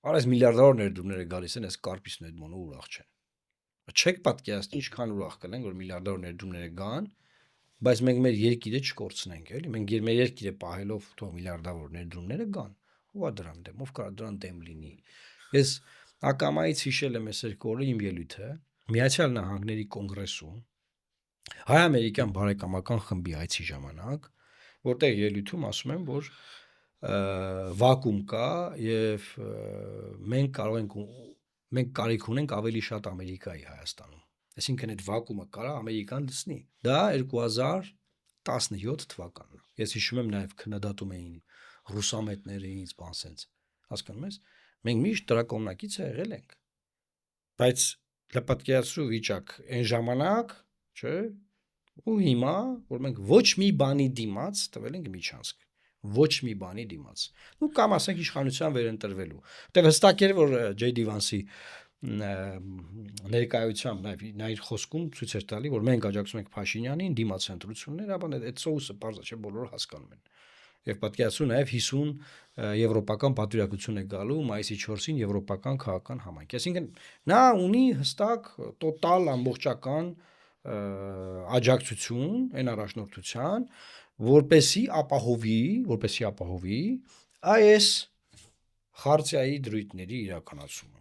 Արես միլիարդավոր ներդրումներ է գալիս են, այս Կարպիսն այդ մոնը ուրախ չեն։ Չեք պատկերացնի ինչքան ուրախ կլեն, որ միլիարդավոր ներդրումներ գան, բայց մենք մեր երկիրը չկորցնենք, էլի։ Մենք մեր երկիրը պահելով թող միլիարդավոր ներդրումները գան։ Ո՞վ է դրան դեմ, ով կարա դրան դեմ լինի։ Ես ակամայից հիշել եմ այս երկու օրը իմ ելույթը Միացյալ Նահանգների կոնգրեսում հայ-ամերիկյան բարեկամական խմբի այցի ժամանակ, որտեղ ելույթում ասում եմ, որ վակուում կա եւ մենք կարիք ունենք ավելի շատ Ամերիկայի Հայաստանում։ Այսինքն այդ վակուումը կարա Ամերիկան լցնի։ Դա 2017 թվականն է։ Ես հիշում եմ նաեւ քննադատում էին ռուսամետները ինձ բան սենց։ Հասկանում ես։ Մենք միշտ դրա կողմնակից եղել ենք։ Բայց լպատկերացրու վիճակ այն ժամանակ, չէ՞, ու հիմա, որ մենք ոչ մի բանի դիմաց տվել ենք միջանցք, ոչ մի բանի դիմաց։ Ну կամ ասենք իշխանության վերընտրվելու։ Դե հստակ էր, որ J.D. Vance-ի ներկայությամբ նա իր խոսքում ցույց էր տալի, որ մենք աջակցում ենք Փաշինյանին, դիմաց ընտրություններ, ապա այդ սոուսը բարձր չէ, բոլորը հասկանում են։ Եվ պատկերացրու նաև 50 եվրոպական պատվիրակություն է գալու մայիսի 4-ին եվրոպական քաղաքական համայնք։ Այսինքն նա ունի հստակ տոտալ ամբողջական աջակցություն այն առաջնորդության, որպեսի ապահովի այս խարծյայի դրույթների իրականացումը։